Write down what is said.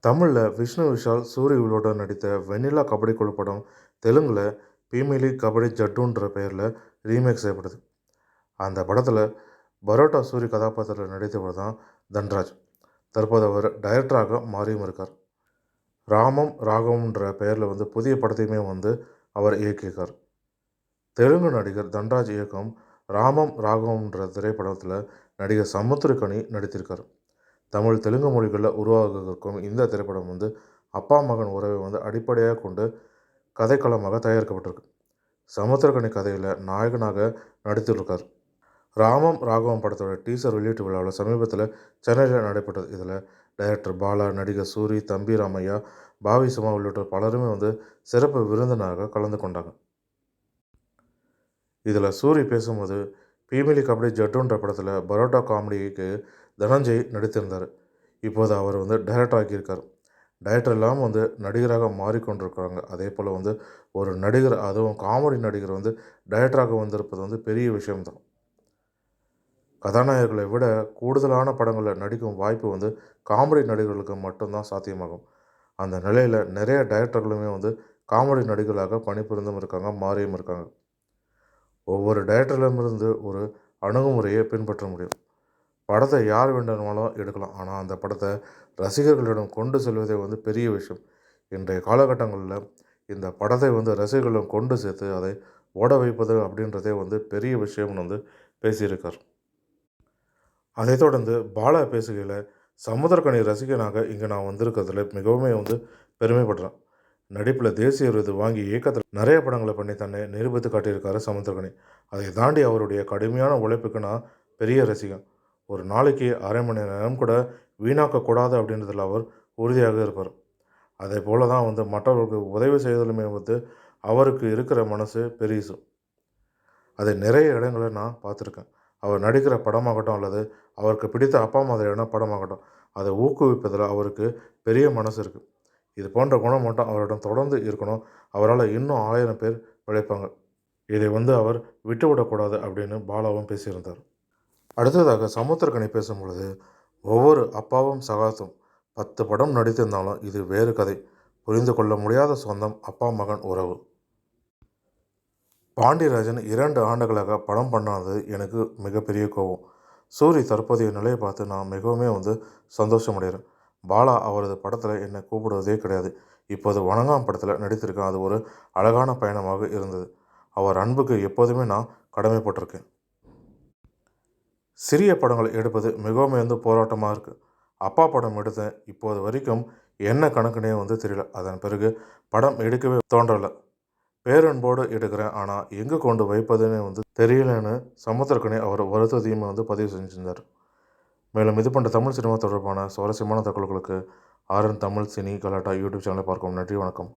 தமிழில் விஷ்ணு விஷால் சூரியோட நடித்த வெண்ணிலா கபடி குழு படம் தெலுங்கில் பீமிலி கபடி ஜட்டுன்ற பெயரில் ரீமேக் செய்யப்படுது. அந்த படத்தில் பரோட்டா சூரி கதாபாத்திரத்தில் நடித்தவர் தான் தன்ராஜ். தற்போது அவர் டைரக்டராக மாறியும் இருக்கார். ராமம் ராகவம்ன்ற பெயரில் புதிய படத்தையுமே அவர் இயக்கியிருக்கார். தெலுங்கு நடிகர் தன்ராஜ் இயக்கம் ராமம் ராகவம்ன்ற திரைப்படத்தில் நடிகர் சமுத்திரக்கனி நடித்திருக்கார். தமிழ் தெலுங்கு மொழிகளில் உருவாகிருக்கும் இந்த திரைப்படம் அப்பா மகன் உறவை அடிப்படையாக கொண்டு கதைக்களமாக தயாரிக்கப்பட்டிருக்கு. சமுத்திரக்கனி கதையில் நாயகனாக நடித்திருக்கார். ராமம் ராகவம் படத்தோட டீசர் வெளியீட்டு விழாவில் சமீபத்தில் சென்னையில் நடைபெற்றது. இதில் டைரக்டர் பாலா, நடிகர் சூரி, தம்பி ராமையா, பாவி சுமா உள்ளிட்ட பலருமே சிறப்பு விருந்தினராக கலந்து கொண்டாங்க. இதில் சூரி பேசும்போது, பீமிலி கபடி ஜட்டுன்ற படத்தில் பரோட்டா காமெடிக்கு தனஞ்சய் நடித்திருந்தார். இப்போது அவர் டைரக்டர் ஆக்கியிருக்கார். டைரக்டர் இல்லாமல் நடிகராக மாறிக்கொண்டிருக்கிறாங்க. அதே போல் ஒரு நடிகர், அதுவும் காமெடி நடிகர் டைரக்டராக வந்திருப்பது பெரிய விஷயம்தான். கதாநாயகர்களை விட கூடுதலான படங்களில் நடிக்கும் வாய்ப்பு காமெடி நடிகர்களுக்கு மட்டும்தான் சாத்தியமாகும். அந்த நிலையில் நிறைய டைரக்டர்களுமே காமெடி நடிகர்களாக பணிபுரிந்தும் இருக்காங்க, மாறியும் இருக்காங்க. ஒவ்வொரு டைரக்டரிடமிருந்து ஒரு அணுகுமுறையை பின்பற்ற முடியும். படத்தை யார் வேண்டுமானாலும் எடுக்கலாம். ஆனால் அந்த படத்தை ரசிகர்களிடம் கொண்டு செல்வதே பெரிய விஷயம். இன்றைய காலகட்டங்களில் இந்த படத்தை ரசிகர்களிடம் கொண்டு சேர்த்து அதை ஓட வைப்பது அப்படின்றதே பெரிய விஷயம்னு பேசியிருக்கார். அதைத் தொடர்ந்து பாலா பேசுகையில், சமுத்திரக்கனி ரசிகனாக இங்கே நான் வந்திருக்கிறதுல மிகவும் பெருமைப்படுறேன். நடிப்பில் தேசிய விருது வாங்கி இயக்கத்தில் நிறைய படங்களை பண்ணி தன்னை நிரூபித்து காட்டியிருக்காரு சமுத்திரக்கனி. அதை தாண்டி அவருடைய கடுமையான உழைப்புக்கு நான் பெரிய ரசிகன். ஒரு நாளைக்கு அரை மணி நேரம் கூட வீணாக்கக்கூடாது அப்படின்றதில் அவர் உறுதியாக இருப்பார். அதே போல தான் மற்றவர்களுக்கு உதவி செய்வதிலுமே அவருக்கு இருக்கிற மனசு பெரிசு. அதை நிறைய இடங்களில் நான் பார்த்துருக்கேன். அவர் நடிக்கிற படமாகட்டும் அல்லது அவருக்கு பிடித்த அப்பா மாதிரியான படமாகட்டும், அதை ஊக்குவிப்பதில் அவருக்கு பெரிய மனசு இருக்குது. இது போன்ற குணம் மட்டும் அவரிடம் தொடர்ந்து இருக்கணும். அவரால் இன்னும் 1000 பேர் பிழைப்பாங்க. இதை அவர் விட்டுவிடக்கூடாது அப்படின்னு பாலாவும் பேசியிருந்தார். அடுத்ததாக சமுத்திரக்கனி பேசும்பொழுது, ஒவ்வொரு அப்பாவும் சகாத்தும் 10 படம் நடித்திருந்தாலும் இது வேறு கதை. புரிந்து கொள்ள முடியாத சொந்தம் அப்பா மகன் உறவு. பாண்டியராஜன் 2 ஆண்டுகளாக படம் பண்ணாதது எனக்கு மிகப்பெரிய கோபம். சூரி தற்போதைய நிலையை பார்த்து நான் மிகவும் சந்தோஷமடைகிறேன். பாலா அவரது படத்தில் என்னை கூப்பிடுவதே கிடையாது. இப்போது வணங்காம் படத்தில் நடித்திருக்கேன். அது ஒரு அழகான பயணமாக இருந்தது. அவர் அன்புக்கு எப்போதுமே நான் கடமைப்பட்டிருக்கேன். சிறிய படங்கள் எடுப்பது மிகவும் போராட்டமாக இருக்குது. அப்பா படம் எடுத்தேன். இப்போது வரைக்கும் என்ன கணக்குனே தெரியல. அதன் பிறகு படம் எடுக்கவே தோன்றலை. பேரன்போடு எடுக்கிறேன், ஆனால் எங்கே கொண்டு வைப்பதுன்னு தெரியலன்னு சமுத்திரக்கனி அவர் வருத்தத்தையும் பதிவு செஞ்சிருந்தார். மேலும் இது போன்ற தமிழ் சினிமா தொடர்பான சுவாரஸ்யமான தகவல்களுக்கு RN தமிழ் சினி கலாட்டா யூடியூப் சேனலை பார்க்கவும். நன்றி, வணக்கம்.